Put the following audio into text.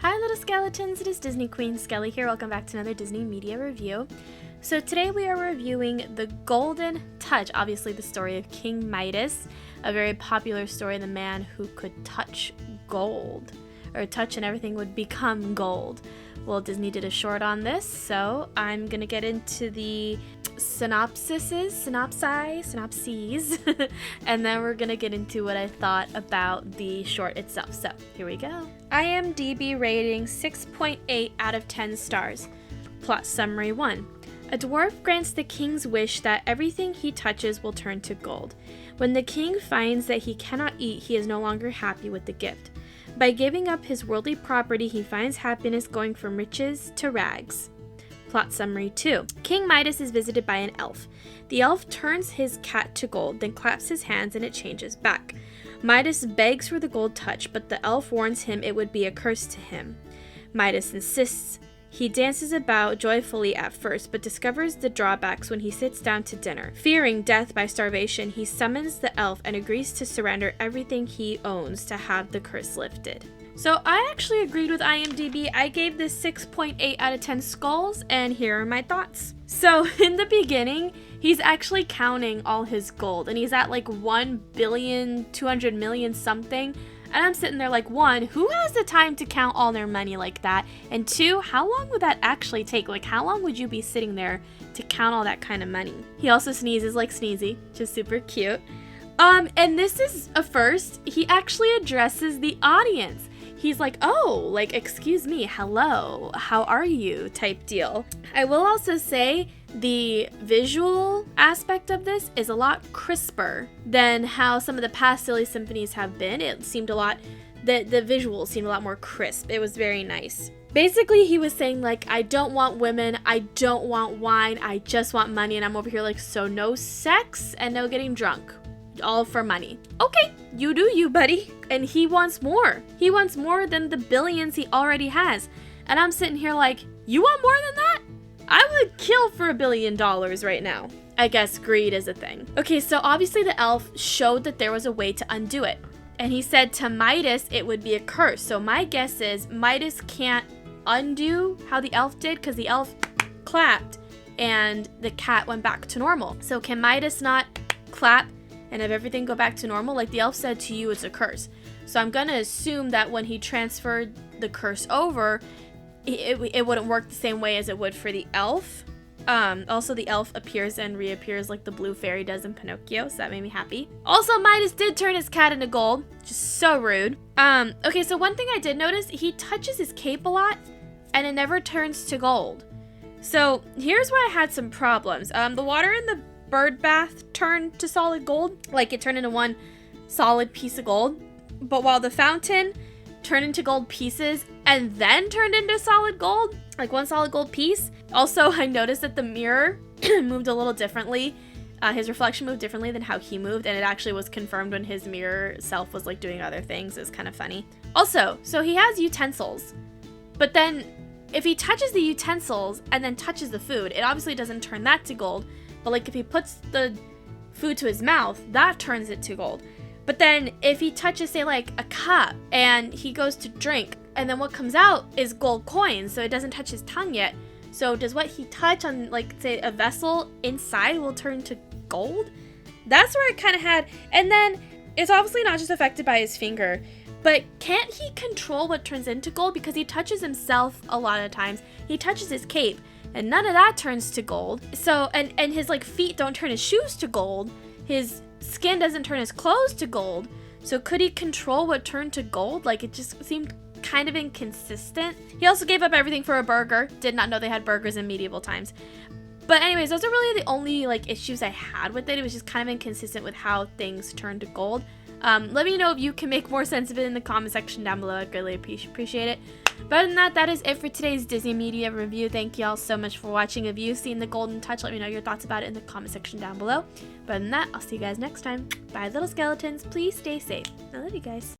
Hi little skeletons, it is Disney Queen Skelly here. Welcome back to another Disney Media Review. So today we are reviewing The Golden Touch, obviously the story of King Midas, a very popular story, the man who could touch gold, or touch and everything would become gold. Well, Disney did a short on this, so I'm gonna get into the synopses, and then we're gonna get into what I thought about the short itself. So here we go. IMDb rating 6.8 out of 10 stars. Plot summary 1. A dwarf grants the king's wish that everything he touches will turn to gold. When the king finds that he cannot eat, he is no longer happy with the gift. By giving up his worldly property, he finds happiness going from riches to rags. Plot summary 2. King Midas is visited by an elf. The elf turns his cat to gold, then claps his hands and it changes back. Midas begs for the gold touch, but the elf warns him it would be a curse to him. Midas insists. He dances about joyfully at first, but discovers the drawbacks when he sits down to dinner. Fearing death by starvation, he summons the elf and agrees to surrender everything he owns to have the curse lifted. So I actually agreed with IMDb. I gave this 6.8 out of 10 skulls, and here are my thoughts. So in the beginning, he's actually counting all his gold, and he's at like 1,200,000,000 something. And I'm sitting there like, 1, who has the time to count all their money like that? And 2, how long would that actually take? Like, how long would you be sitting there to count all that kind of money? He also sneezes like Sneezy, just super cute. And this is a first. He actually addresses the audience. He's like, oh, like, excuse me, hello, how are you type deal. I will also say the visual aspect of this is a lot crisper than how some of the past Silly Symphonies have been. It seemed a lot, the visuals seemed a lot more crisp. It was very nice. Basically, he was saying like, I don't want women, I don't want wine, I just want money. And I'm over here like, so no sex and no getting drunk. All for money. Okay, you do you, buddy. And he wants more. He wants more than the billions he already has. And I'm sitting here like, you want more than that? I would kill for $1 billion right now. I guess greed is a thing. Okay, so obviously the elf showed that there was a way to undo it. And he said to Midas it would be a curse. So my guess is Midas can't undo how the elf did because the elf clapped and the cat went back to normal. So can Midas not clap and have everything go back to normal? Like the elf said to you, it's a curse. So I'm gonna assume that when he transferred the curse over, it wouldn't work the same way as it would for the elf. Also, the elf appears and reappears like the blue fairy does in Pinocchio, so that made me happy. Also, Midas did turn his cat into gold, just so rude. Okay, so one thing I did notice, he touches his cape a lot, and it never turns to gold. So here's where I had some problems. The water in the bird bath turned to solid gold, like it turned into one solid piece of gold, but while the fountain turned into gold pieces and then turned into solid gold, like one solid gold piece. Also, I noticed that the mirror moved a little differently. His reflection moved differently than how he moved, and it actually was confirmed when his mirror self was like doing other things. It was kind of funny. Also, so he has utensils, but then if he touches the utensils and then touches the food, it obviously doesn't turn that to gold. But like if he puts the food to his mouth, that turns it to gold. But then if he touches, say, like a cup and he goes to drink, and then what comes out is gold coins, so it doesn't touch his tongue yet. So does what he touch on, like, say, a vessel inside will turn to gold? That's where it kind of had. And then it's obviously not just affected by his finger, but can't he control what turns into gold? Because he touches himself a lot of times. He touches his cape, and none of that turns to gold. So, and his like feet don't turn his shoes to gold. His skin doesn't turn his clothes to gold. So could he control what turned to gold? Like, it just seemed kind of inconsistent. He also gave up everything for a burger. Did not know they had burgers in medieval times. But anyways, those are really the only like issues I had with it. It was just kind of inconsistent with how things turned to gold. Let me know if you can make more sense of it in the comment section down below. I'd greatly appreciate it. But other than that, that is it for today's Disney Media Review. Thank you all so much for watching. If you've seen The Golden Touch, let me know your thoughts about it in the comment section down below. But other than that, I'll see you guys next time. Bye, little skeletons. Please stay safe. I love you guys.